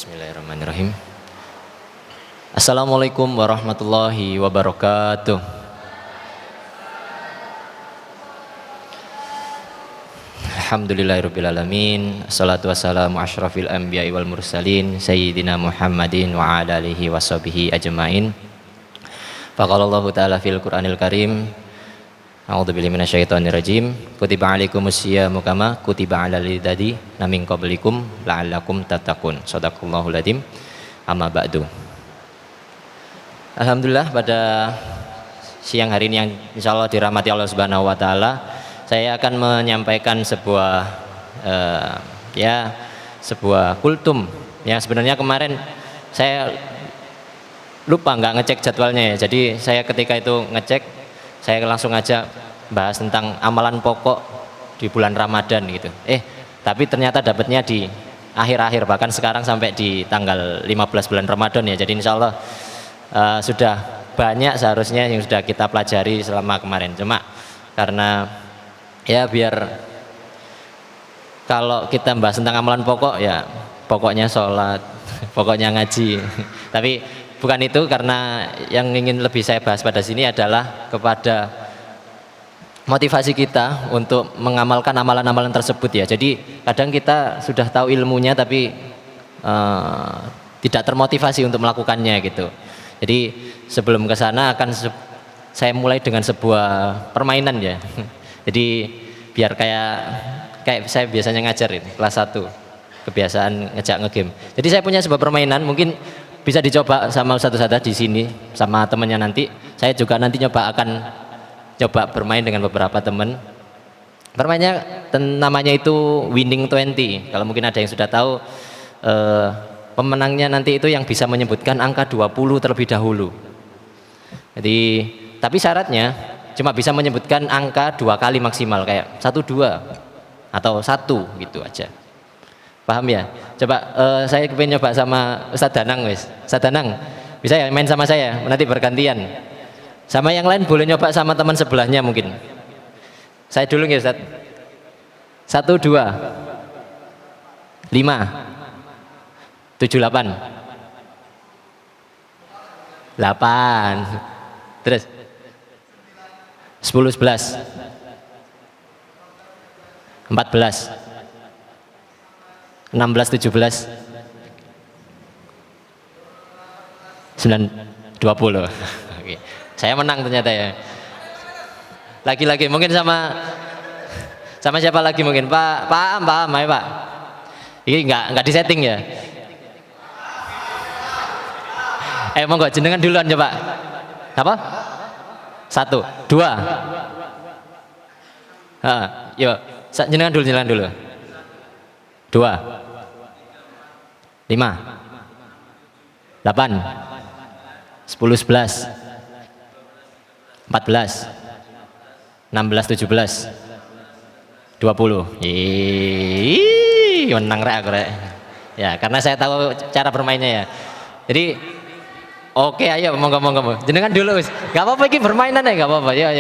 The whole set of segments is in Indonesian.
Bismillahirrahmanirrahim. Assalamualaikum warahmatullahi wabarakatuh. Alhamdulillahirabbil alamin. Assalatu wassalamu asyrafil anbiya'i wal mursalin sayyidina Muhammadin wa ala alihi washabihi ajmain. Faqalallahu ta'ala fil Qur'anil Karim. A'udzubillahi minasyaitonir rajim. Kutiba alaikumus syiyamu kama kutiba alal ladzina min qablikum la'allakum tattaqun. Shadaqallahul adzim. Amma ba'du. Alhamdulillah pada siang hari ini yang insyaallah dirahmati Allah Subhanahu wa taala, saya akan menyampaikan sebuah sebuah kultum. Ya, sebenarnya kemarin saya lupa nggak ngecek jadwalnya ya. Jadi saya ketika itu ngecek, saya langsung aja bahas tentang amalan pokok di bulan Ramadan gitu. Tapi ternyata dapatnya di akhir-akhir, bahkan sekarang sampai di tanggal 15 bulan Ramadan ya. Jadi insya Allah sudah banyak seharusnya yang sudah kita pelajari selama kemarin. Cuma karena ya biar kalau kita bahas tentang amalan pokok ya pokoknya sholat, pokoknya ngaji. Tapi bukan itu, karena yang ingin lebih saya bahas pada sini adalah kepada motivasi kita untuk mengamalkan amalan-amalan tersebut ya. Jadi kadang kita sudah tahu ilmunya tapi tidak termotivasi untuk melakukannya gitu. Jadi sebelum ke sana akan saya mulai dengan sebuah permainan ya. Jadi biar kayak saya biasanya ngajarin kelas 1 kebiasaan ngejak ngegame. Jadi saya punya sebuah permainan, mungkin bisa dicoba sama ustadz-ustadz di sini sama temennya nanti. Saya juga nanti akan coba bermain dengan beberapa teman. Permainnya namanya itu Winning 20. Kalau mungkin ada yang sudah tahu, pemenangnya nanti itu yang bisa menyebutkan angka 20 terlebih dahulu. Jadi tapi syaratnya cuma bisa menyebutkan angka 2 kali maksimal, kayak 1, 2 atau 1 gitu aja. Paham ya? Coba saya pengen nyoba sama Ustadz Danang wes. Ustadz Danang, bisa ya main sama saya? Nanti bergantian. Sama yang lain boleh nyoba sama teman sebelahnya mungkin. Saya dulu ya Ustadz. 1, 2 5 7, 8 8. Terus 10, 11 14 16, 17 9, 20. Oke. Saya menang ternyata ya. Lagi-lagi mungkin sama siapa lagi mungkin? Paham ayo Pak. Ini enggak disetting ya. Monggo jenengan duluan coba. Apa? 1, 2. Yuk, jenengan dulu. 2 5 8 10 11 14 16 17 20. Menang rek aku rek. Ya, karena saya tahu cara bermainnya ya. Jadi oke, ayo monggo. Jenengan dulu Us. Gak apa-apa, ini permainan ya, gak apa-apa. Ya.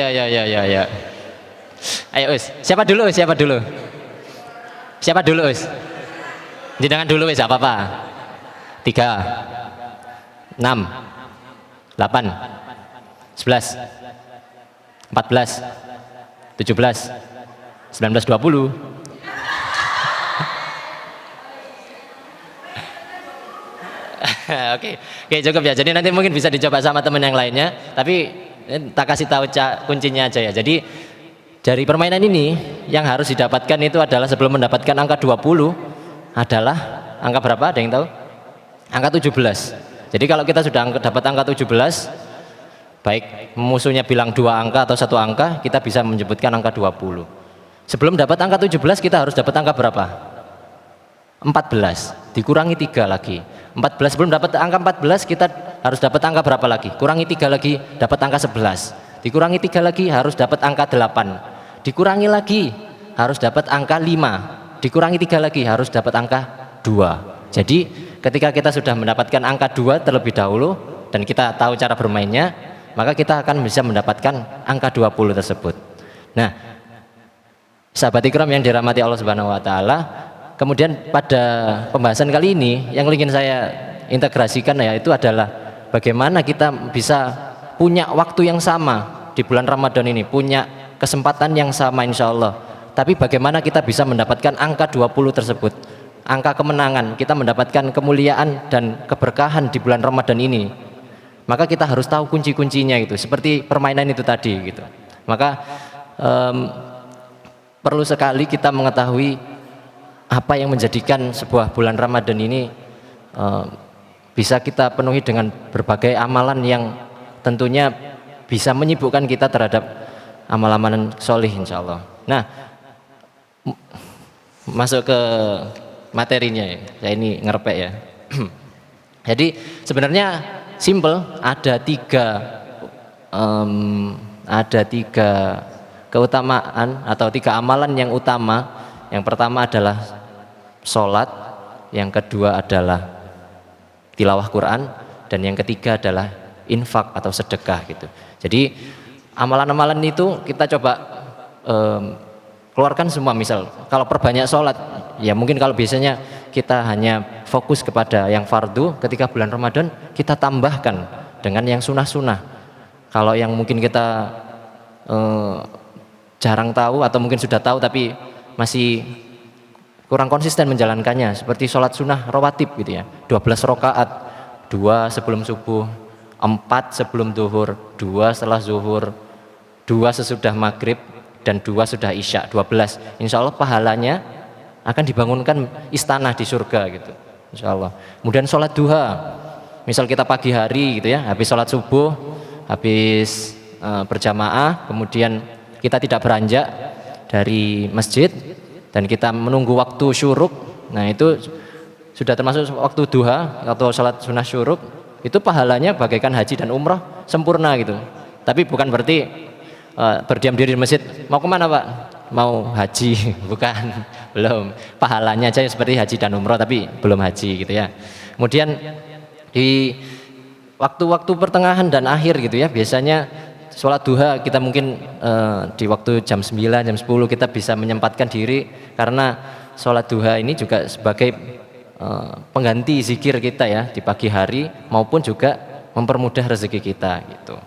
Ayo Us. Siapa dulu Us? Jenengan dulu wis apa-apa. 3 6 8 11 14 17 19 20. Oke, cukup ya. Jadi nanti mungkin bisa dicoba sama teman yang lainnya, tapi tak kasih tahu kuncinya aja ya. Jadi dari permainan ini yang harus didapatkan itu adalah, sebelum mendapatkan angka 20 adalah angka berapa? Ada yang tahu? Angka 17. Jadi kalau kita sudah dapat angka 17, baik musuhnya bilang 2 angka atau 1 angka, kita bisa menyebutkan angka 20. Sebelum dapat angka 17 kita harus dapat angka berapa? 14 dikurangi 3 lagi. 14, sebelum dapat angka 14 kita harus dapat angka berapa lagi? Kurangi 3 lagi, dapat angka 11. Dikurangi 3 lagi harus dapat angka 8. Dikurangi lagi harus dapat angka 5. Dikurangi 3 lagi harus dapat angka 2. Jadi ketika kita sudah mendapatkan angka 2 terlebih dahulu dan kita tahu cara bermainnya, maka kita akan bisa mendapatkan angka 20 tersebut. Nah, sahabat ikram yang dirahmati Allah Subhanahu wa taala, kemudian pada pembahasan kali ini yang ingin saya integrasikan ya itu adalah bagaimana kita bisa punya waktu yang sama di bulan Ramadan ini, punya kesempatan yang sama insya Allah. Tapi bagaimana kita bisa mendapatkan angka 20 tersebut, angka kemenangan, kita mendapatkan kemuliaan dan keberkahan di bulan Ramadan ini. Maka kita harus tahu kunci-kuncinya itu, seperti permainan itu tadi gitu. Maka perlu sekali kita mengetahui apa yang menjadikan sebuah bulan Ramadan ini bisa kita penuhi dengan berbagai amalan yang tentunya bisa menyibukkan kita terhadap amal-amalan solih insya Allah. Nah, masuk ke materinya ya. Saya ini ngerepek ya. Jadi sebenarnya simple, ada tiga keutamaan atau tiga amalan yang utama. Yang pertama adalah sholat, yang kedua adalah tilawah Quran, dan yang ketiga adalah infak atau sedekah gitu. Jadi amalan-amalan itu kita coba keluarkan semua. Misal kalau perbanyak sholat, ya mungkin kalau biasanya kita hanya fokus kepada yang fardu, ketika bulan Ramadan kita tambahkan dengan yang sunnah-sunnah. Kalau yang mungkin kita jarang tahu atau mungkin sudah tahu tapi masih kurang konsisten menjalankannya, seperti sholat sunnah rawatib gitu ya, 12 rakaat, 2 sebelum subuh, 4 sebelum zuhur, 2 setelah zuhur, 2 sesudah maghrib, dan 2 sudah isya, 12. Insya Allah pahalanya akan dibangunkan istana di surga gitu, insya Allah. Kemudian sholat duha, misal kita pagi hari gitu ya, habis sholat subuh, habis berjamaah, kemudian kita tidak beranjak dari masjid dan kita menunggu waktu syuruk. Nah itu sudah termasuk waktu duha atau sholat sunnah syuruk. Itu pahalanya bagaikan haji dan umrah sempurna gitu. Tapi bukan berarti berdiam diri di masjid. Mau kemana Pak? Mau haji? Bukan, belum. Pahalanya aja seperti haji dan umrah tapi belum haji gitu ya. Kemudian di waktu-waktu pertengahan dan akhir gitu ya, biasanya sholat duha kita mungkin di waktu jam 9, jam 10 kita bisa menyempatkan diri, karena sholat duha ini juga sebagai pengganti zikir kita ya di pagi hari, maupun juga mempermudah rezeki kita gitu.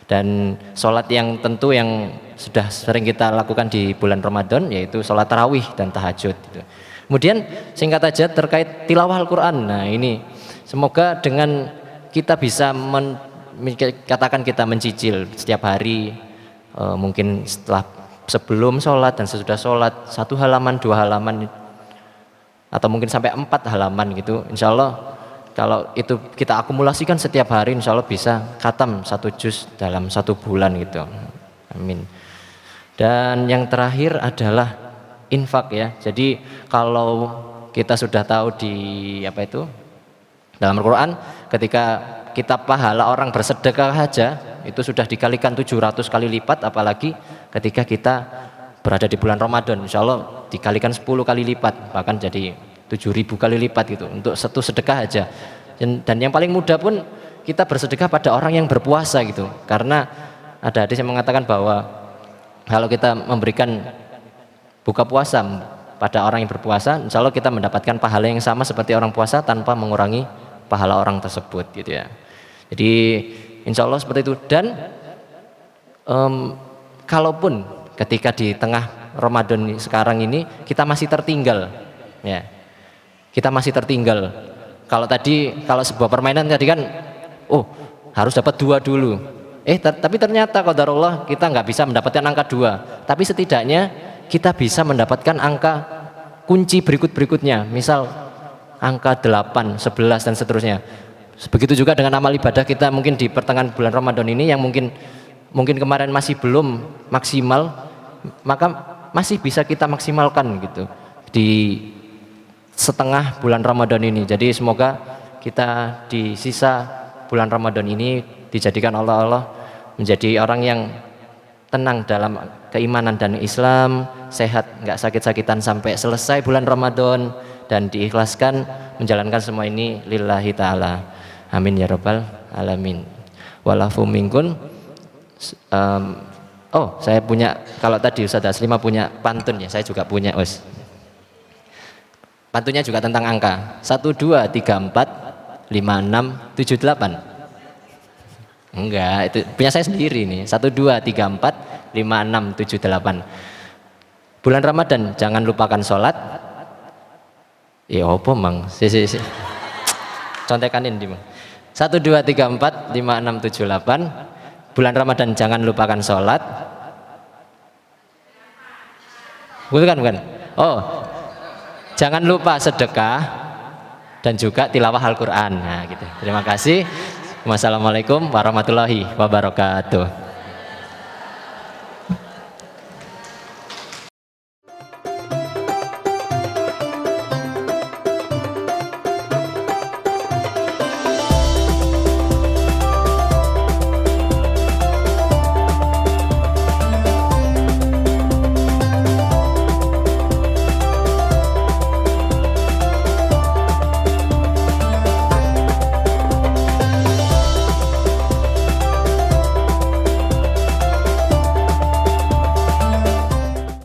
Dan sholat yang tentu yang sudah sering kita lakukan di bulan Ramadan yaitu sholat tarawih dan tahajud gitu. Kemudian singkat aja terkait tilawah Al-Quran. Nah ini semoga dengan kita bisa katakan kita mencicil setiap hari, mungkin sebelum sholat dan sesudah sholat 1 halaman, 2 halaman, atau mungkin sampai 4 halaman gitu. Insya Allah kalau itu kita akumulasikan setiap hari, insya Allah bisa khatam 1 juz dalam 1 bulan gitu. Amin. Dan yang terakhir adalah infak ya. Jadi kalau kita sudah tahu di dalam Al-Quran, ketika kita pahala orang bersedekah saja itu sudah dikalikan 700 kali lipat, apalagi ketika kita berada di bulan Ramadan, insya Allah dikalikan 10 kali lipat, bahkan jadi 7.000 kali lipat gitu untuk satu sedekah aja. Dan yang paling mudah pun kita bersedekah pada orang yang berpuasa gitu, karena ada hadis yang mengatakan bahwa kalau kita memberikan buka puasa pada orang yang berpuasa, insya Allah kita mendapatkan pahala yang sama seperti orang puasa tanpa mengurangi pahala orang tersebut gitu ya. Jadi insya Allah seperti itu. Dan kalaupun ketika di tengah Ramadan sekarang ini kita masih tertinggal ya, kita masih tertinggal. Kalau sebuah permainan tadi kan harus dapat 2 dulu, tapi ternyata qadarullah kita nggak bisa mendapatkan angka 2, tapi setidaknya kita bisa mendapatkan angka kunci berikutnya, misal angka 8, 11 dan seterusnya. Begitu juga dengan amal ibadah kita mungkin di pertengahan bulan Ramadan ini yang mungkin kemarin masih belum maksimal, maka masih bisa kita maksimalkan gitu di setengah bulan Ramadan ini. Jadi semoga kita di sisa bulan Ramadan ini dijadikan Allah menjadi orang yang tenang dalam keimanan dan Islam, sehat, nggak sakit-sakitan sampai selesai bulan Ramadan, dan diikhlaskan menjalankan semua ini lillahi ta'ala. Amin ya rabbal alamin. Walafu minkun. Saya punya, kalau tadi Ustaz Aslima punya pantun ya, saya juga punya Pantunnya juga tentang angka. 1, 2, 3, 4, 5, 6, 7, 8. Enggak, itu punya saya sendiri nih. 1, 2, 3, 4, 5, 6, 7, 8. Bulan Ramadan jangan lupakan sholat. Ya apa mang? Si. Contekan ini mang. 1, 2, 3, 4, 5, 6, 7, 8. Bulan Ramadan jangan lupakan sholat. Bukan. Oh, jangan lupa sedekah dan juga tilawah Al-Quran. Nah, gitu. Terima kasih. Wassalamualaikum warahmatullahi wabarakatuh.